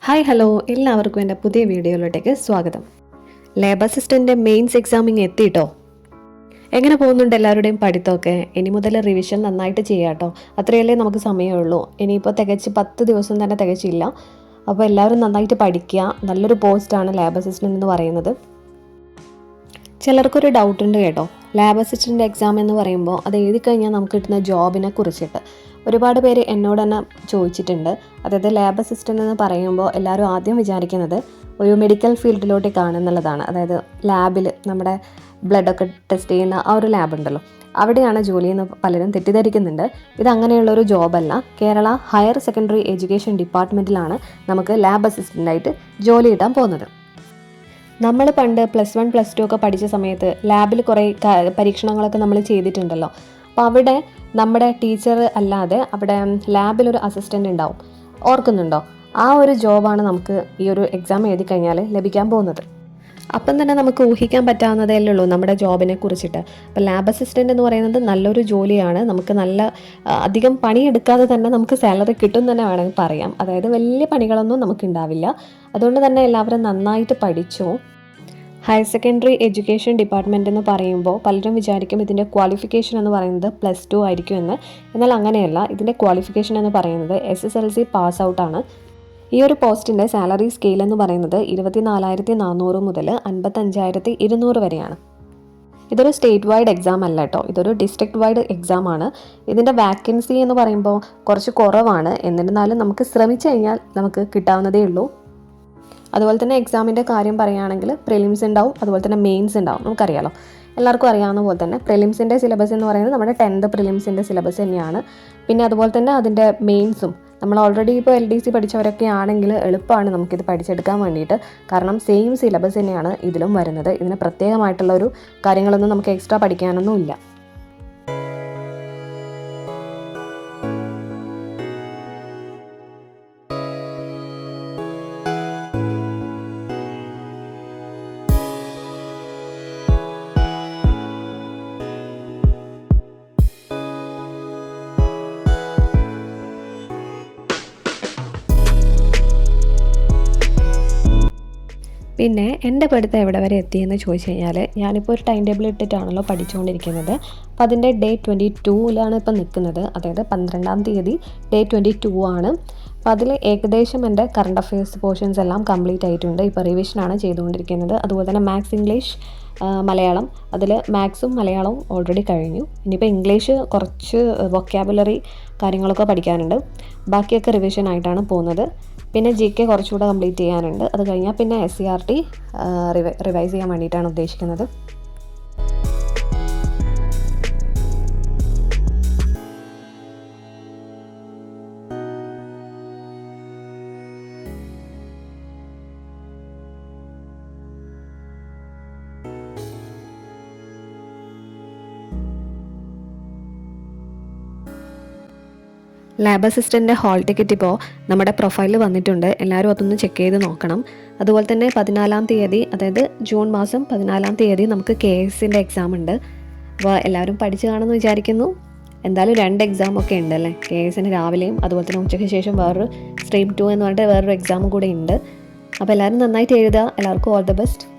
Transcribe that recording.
Hi hello എല്ലാവർക്കും എൻ്റെ പുതിയ വീഡിയോയിലോട്ടേക്ക് സ്വാഗതം. ലാബ് അസിസ്റ്റൻ്റ് മെയിൻസ് എക്സാമിങ് എത്തിയിട്ടോ. എങ്ങനെ പോകുന്നുണ്ട് എല്ലാവരുടെയും പഠിത്തമൊക്കെ? ഇനി മുതൽ റിവിഷൻ നന്നായിട്ട് ചെയ്യാം കേട്ടോ. അത്രയല്ലേ നമുക്ക് സമയമുള്ളൂ. ഇനിയിപ്പോൾ തികച്ച് 10 ദിവസം തന്നെ തികച്ചില്ല. അപ്പോൾ എല്ലാവരും നന്നായിട്ട് പഠിക്കുക. നല്ലൊരു പോസ്റ്റാണ് ലാബ് അസിസ്റ്റൻ്റ് എന്ന് പറയുന്നത്. ചിലർക്കൊരു ഡൗട്ടുണ്ട് കേട്ടോ, ലാബ് അസിസ്റ്റൻ്റ് എക്സാം എന്ന് പറയുമ്പോൾ അത് എഴുതി കഴിഞ്ഞാൽ നമുക്ക് കിട്ടുന്ന ജോബിനെ കുറിച്ചിട്ട് ഒരുപാട് പേര് എന്നോട് തന്നെ ചോദിച്ചിട്ടുണ്ട്. അതായത് ലാബ് അസിസ്റ്റൻ്റ് എന്ന് പറയുമ്പോൾ എല്ലാവരും ആദ്യം വിചാരിക്കുന്നത് ഒരു മെഡിക്കൽ ഫീൽഡിലോട്ടേക്കാണ് എന്നുള്ളതാണ്. അതായത് ലാബിൽ നമ്മുടെ ബ്ലഡൊക്കെ ടെസ്റ്റ് ചെയ്യുന്ന ആ ഒരു ലാബ് ഉണ്ടല്ലോ, അവിടെയാണ് ജോലി എന്ന് പലരും തെറ്റിദ്ധരിക്കുന്നുണ്ട്. ഇത് അങ്ങനെയുള്ളൊരു ജോബല്ല. കേരള ഹയർ സെക്കൻഡറി എഡ്യൂക്കേഷൻ ഡിപ്പാർട്ട്മെൻറ്റിലാണ് നമുക്ക് ലാബ് അസിസ്റ്റൻ്റായിട്ട് ജോലി കിട്ടാൻ പോകുന്നത്. നമ്മൾ പണ്ട് +1 +2 ഒക്കെ പഠിച്ച സമയത്ത് ലാബിൽ കുറേ പരീക്ഷണങ്ങളൊക്കെ നമ്മൾ ചെയ്തിട്ടുണ്ടല്ലോ. അപ്പോൾ അവിടെ നമ്മുടെ ടീച്ചർ അല്ലാതെ അവിടെ ലാബിലൊരു അസിസ്റ്റൻ്റ് ഉണ്ടാവും. ഓർക്കുന്നുണ്ടോ? ആ ഒരു ജോബാണ് നമുക്ക് ഈ ഒരു എക്സാം എഴുതി കഴിഞ്ഞാൽ ലഭിക്കാൻ പോകുന്നത്. അപ്പം തന്നെ നമുക്ക് ഊഹിക്കാൻ പറ്റാവുന്നതേ ഉള്ളൂ നമ്മുടെ ജോബിനെ കുറിച്ചിട്ട്. അപ്പോൾ ലാബ് അസിസ്റ്റൻ്റ് എന്ന് പറയുന്നത് നല്ലൊരു ജോലിയാണ്. നമുക്ക് അധികം പണിയെടുക്കാതെ തന്നെ നമുക്ക് സാലറി കിട്ടും തന്നെ വേണമെങ്കിൽ പറയാം. അതായത് വലിയ പണികളൊന്നും നമുക്ക് ഉണ്ടാവില്ല. അതുകൊണ്ട് തന്നെ എല്ലാവരും നന്നായിട്ട് പഠിച്ചു. ഹയർ സെക്കൻഡറി എഡ്യൂക്കേഷൻ ഡിപ്പാർട്ട്മെൻറ്റ് എന്ന് പറയുമ്പോൾ പലരും വിചാരിക്കും ഇതിൻ്റെ ക്വാളിഫിക്കേഷൻ എന്ന് പറയുന്നത് +2 ആയിരിക്കും എന്ന്. എന്നാൽ അങ്ങനെയല്ല. ഇതിൻ്റെ ക്വാളിഫിക്കേഷൻ എന്ന് പറയുന്നത് SSLC പാസ് ഔട്ടാണ്. ഈ ഒരു പോസ്റ്റിൻ്റെ സാലറി സ്കെയിൽ എന്ന് പറയുന്നത് 24,400 മുതൽ 55,200 വരെയാണ്. ഇതൊരു സ്റ്റേറ്റ് വൈഡ് എക്സാം അല്ല കേട്ടോ, ഇതൊരു ഡിസ്ട്രിക്ട് വൈഡ് എക്സാം ആണ്. ഇതിൻ്റെ വാക്കൻസി എന്ന് പറയുമ്പോൾ കുറച്ച് കുറവാണ്. എന്നിരുന്നാലും നമുക്ക് ശ്രമിച്ചു കഴിഞ്ഞാൽ നമുക്ക് കിട്ടാവുന്നതേ ഉള്ളൂ. അതുപോലെ തന്നെ എക്സാമിൻ്റെ കാര്യം പറയുകയാണെങ്കിൽ പ്രിലിംസ് ഉണ്ടാവും, അതുപോലെ തന്നെ മെയിൻസ് ഉണ്ടാവും. നമുക്കറിയാമല്ലോ, എല്ലാവർക്കും അറിയാവുന്ന പോലെ തന്നെ പ്രിലിംസിൻ്റെ സിലബസ് എന്ന് പറയുന്നത് നമ്മുടെ 10th പ്രിലിംസിൻ്റെ സിലബസ് തന്നെയാണ്. പിന്നെ അതുപോലെ തന്നെ അതിൻ്റെ മെയിൻസും നമ്മൾ ഓൾറെഡി ഇപ്പോൾ LDC പഠിച്ചവരൊക്കെ ആണെങ്കിൽ എളുപ്പമാണ് നമുക്കിത് പഠിച്ചെടുക്കാൻ വേണ്ടിയിട്ട്. കാരണം സെയിം സിലബസ് തന്നെയാണ് ഇതിലും വരുന്നത്. ഇതിന് പ്രത്യേകമായിട്ടുള്ളൊരു കാര്യങ്ങളൊന്നും നമുക്ക് എക്സ്ട്രാ പഠിക്കാനൊന്നും ഇല്ല. പിന്നെ എൻ്റെ പഠിത്തം എവിടെ വരെ എത്തിയെന്ന് ചോദിച്ചു കഴിഞ്ഞാൽ, ഞാനിപ്പോൾ ഒരു ടൈം ടേബിൾ ഇട്ടിട്ടാണല്ലോ പഠിച്ചുകൊണ്ടിരിക്കുന്നത്. അപ്പോൾ അതിൻ്റെ ഡേ 22-ലാണ് ഇപ്പോൾ നിൽക്കുന്നത്. അതായത് 12-ാം തീയതി ഡേ 22 ആണ്. അപ്പോൾ അതിൽ ഏകദേശം എൻ്റെ കറണ്ട് അഫയേഴ്സ് പോർഷൻസ് എല്ലാം കംപ്ലീറ്റ് ആയിട്ടുണ്ട്. ഇപ്പോൾ റിവിഷനാണ് ചെയ്തുകൊണ്ടിരിക്കുന്നത്. അതുപോലെ തന്നെ മാത്സ്, ഇംഗ്ലീഷ്, മലയാളം, അതിൽ മാത്സും മലയാളവും ഓൾറെഡി കഴിഞ്ഞു. ഇനിയിപ്പോൾ ഇംഗ്ലീഷ് കുറച്ച് വൊക്കാബുലറി കാര്യങ്ങളൊക്കെ പഠിക്കാനുണ്ട്. ബാക്കിയൊക്കെ റിവിഷൻ ആയിട്ടാണ് പോകുന്നത്. പിന്നെ GK കുറച്ചുകൂടെ കംപ്ലീറ്റ് ചെയ്യാനുണ്ട്. അത് കഴിഞ്ഞാൽ പിന്നെ SCRT റിവൈസ് ചെയ്യാൻ വേണ്ടിയിട്ടാണ് ഉദ്ദേശിക്കുന്നത്. ലാബ് അസിസ്റ്റൻ്റ് ഹാൾ ടിക്കറ്റ് ഇപ്പോൾ നമ്മുടെ പ്രൊഫൈലിൽ വന്നിട്ടുണ്ട്. എല്ലാവരും അതൊന്ന് ചെക്ക് ചെയ്ത് നോക്കണം. അതുപോലെ തന്നെ 14-ാം തീയതി, അതായത് ജൂൺ മാസം 14-ാം തീയതി നമുക്ക് KSൻ്റെ എക്സാം ഉണ്ട്. അപ്പോൾ എല്ലാവരും പഠിച്ച് കാണുമെന്ന് വിചാരിക്കുന്നു. എന്തായാലും 2 എക്സാം ഒക്കെ ഉണ്ടല്ലേ, KSന് രാവിലെയും അതുപോലെ തന്നെ ഉച്ചയ്ക്ക് ശേഷം വേറൊരു Stream 2 എന്ന് പറഞ്ഞിട്ട് വേറൊരു എക്സാമും കൂടെ ഉണ്ട്. അപ്പോൾ എല്ലാവരും നന്നായിട്ട് എഴുതുക. എല്ലാവർക്കും ഓൾ ദ ബെസ്റ്റ്.